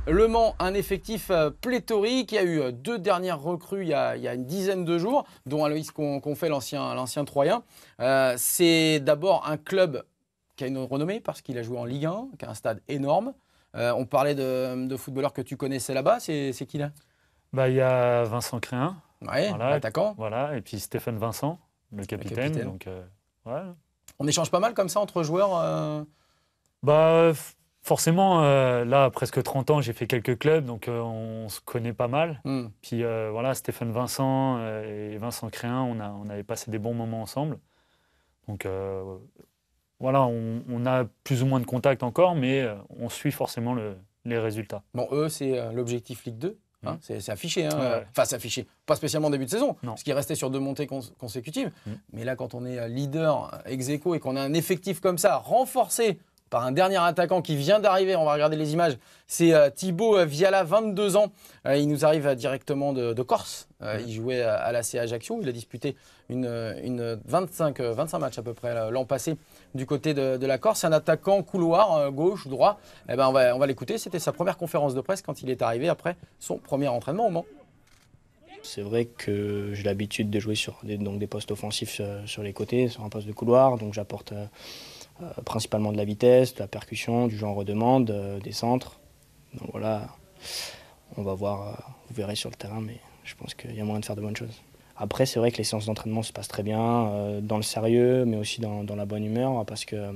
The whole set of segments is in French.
Le Mans, un effectif pléthorique. Il y a eu deux dernières recrues il y a une dizaine de jours, dont Aloïs Confet, l'ancien Troyen. C'est d'abord un club qui a une renommée parce qu'il a joué en Ligue 1, qui a un stade énorme. On parlait de footballeurs que tu connaissais là-bas. C'est qui là? Bah, il y a Vincent Créin, Ouais, voilà, l'attaquant. voilà, et puis Stéphane Vincent, le Le capitaine. capitaine. Donc, ouais. On échange pas mal comme ça entre joueurs. Bah, forcément, là, à presque 30 ans, j'ai fait quelques clubs, donc on se connaît pas mal. Hmm. Puis voilà, Stéphane Vincent et Vincent Créin, on avait passé des bons moments ensemble. Donc voilà, on a plus ou moins de contact encore, mais on suit forcément les résultats. Bon, eux, c'est l'objectif Ligue 2. Hein, Mm. c'est affiché. Hein, Ouais, ouais. Enfin, c'est affiché. Pas spécialement en début de saison, Non. parce qu'il restait sur deux montées consécutives. Mm. Mais là, quand on est leader ex aequo et qu'on a un effectif comme ça, renforcé par un dernier attaquant qui vient d'arriver, on va regarder les images, c'est Thibaut Viala, 22 ans. Il nous arrive directement de Corse. Il jouait à l'AC Ajaccio. Il a disputé une 25 matchs à peu près l'an passé du côté de la Corse. Un attaquant couloir, gauche ou droit. Eh ben, on va l'écouter. C'était sa première conférence de presse quand il est arrivé après son premier entraînement au Mans. C'est vrai que j'ai l'habitude de jouer sur des postes offensifs sur les côtés, sur un poste de couloir. Donc j'apporte principalement de la vitesse, de la percussion, du jeu en redemande, des centres. Donc voilà, on va voir, vous verrez sur le terrain, mais je pense qu'il y a moyen de faire de bonnes choses. Après, c'est vrai que les séances d'entraînement se passent très bien, dans le sérieux, mais aussi dans la bonne humeur, parce que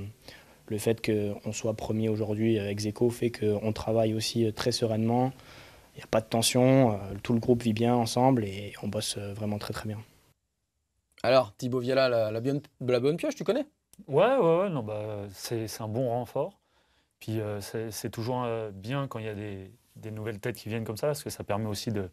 le fait qu'on soit premier aujourd'hui ex aequo fait qu'on travaille aussi très sereinement. Il n'y a pas de tension, tout le groupe vit bien ensemble et on bosse vraiment très très bien. Alors, Thibaut Viala, la bonne pioche, tu connais? Ouais, non, bah, c'est un bon renfort. Puis c'est toujours bien quand il y a des nouvelles têtes qui viennent comme ça, parce que ça permet aussi de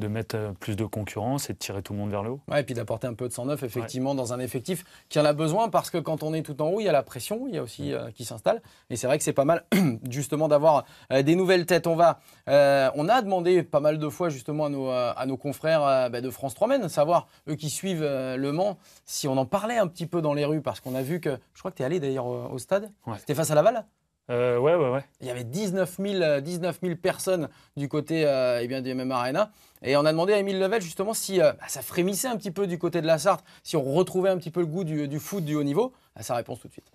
mettre plus de concurrence et de tirer tout le monde vers le haut. Ouais, et puis d'apporter un peu de sang neuf, effectivement, dans un effectif qui en a besoin, parce que quand on est tout en haut, il y a la pression, il y a aussi qui s'installe. Et c'est vrai que c'est pas mal, justement, d'avoir des nouvelles têtes. On a demandé pas mal de fois, justement, à nos confrères de France 3 Men, savoir, eux qui suivent Le Mans, si on en parlait un petit peu dans les rues, parce qu'on a vu que, je crois que tu es allé d'ailleurs au stade, Ouais. c'était face à Laval. Ouais. Il y avait 19 000 personnes du côté du MM Arena. Et on a demandé à Émile Level justement si ça frémissait un petit peu du côté de la Sarthe, si on retrouvait un petit peu le goût du foot du haut niveau. Sa réponse tout de suite.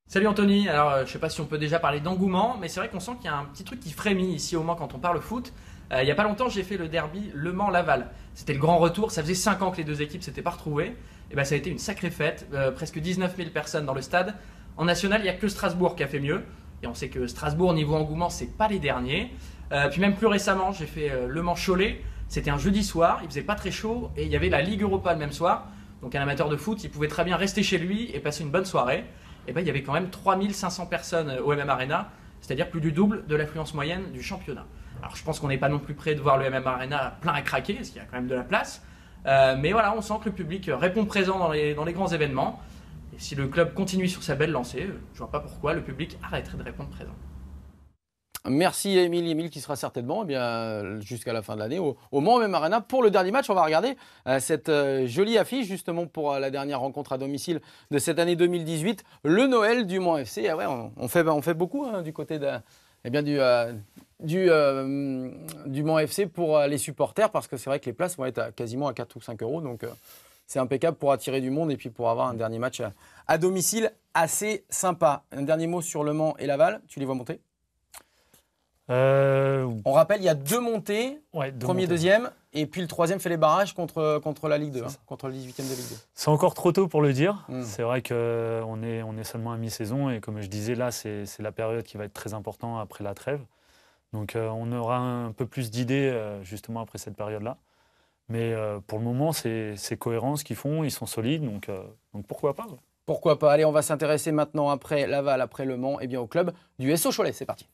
Salut Anthony, alors je ne sais pas si on peut déjà parler d'engouement, mais c'est vrai qu'on sent qu'il y a un petit truc qui frémit ici au Mans quand on parle foot. Il n'y a pas longtemps, j'ai fait le derby Le Mans-Laval. C'était le grand retour, ça faisait 5 ans que les deux équipes ne s'étaient pas retrouvées. Et ça a été une sacrée fête, presque 19 000 personnes dans le stade. En national, il n'y a que Strasbourg qui a fait mieux. Et on sait que Strasbourg, niveau engouement, c'est pas les derniers. Puis même plus récemment, j'ai fait Le Mans-Cholet. C'était un jeudi soir, il faisait pas très chaud et il y avait la Ligue Europa le même soir. Donc un amateur de foot, il pouvait très bien rester chez lui et passer une bonne soirée. Et il y avait quand même 3500 personnes au MM Arena, c'est-à-dire plus du double de l'affluence moyenne du championnat. Alors je pense qu'on n'est pas non plus près de voir le MM Arena plein à craquer, parce qu'il y a quand même de la place. Mais voilà, on sent que le public répond présent dans les grands événements. Et si le club continue sur sa belle lancée, je vois pas pourquoi le public arrêterait de répondre présent. Merci à Émile qui sera certainement jusqu'à la fin de l'année au Mans MM Arena pour le dernier match. On va regarder cette jolie affiche justement pour la dernière rencontre à domicile de cette année 2018, le Noël du Mans FC. Ah ouais, on fait beaucoup du côté du Mans FC pour les supporters, parce que c'est vrai que les places vont être quasiment à 4 ou 5 euros. Donc c'est impeccable pour attirer du monde et puis pour avoir un dernier match à domicile assez sympa. Un dernier mot sur Le Mans et Laval, tu les vois monter? On rappelle, il y a deux montées, Ouais, premier, montées. deuxième, et puis le troisième fait les barrages contre la Ligue 2, contre le 18e de Ligue 2. C'est encore trop tôt pour le dire. C'est C'est vrai qu'on est seulement à mi-saison et comme je disais, là, c'est la période qui va être très importante après la trêve. Donc on aura un peu plus d'idées justement après cette période-là. Mais pour le moment, c'est cohérent ce qu'ils font, ils sont solides, donc pourquoi pas. Pourquoi pas? Allez, on va s'intéresser maintenant après Laval, après Le Mans, au club du SO Cholet. C'est parti.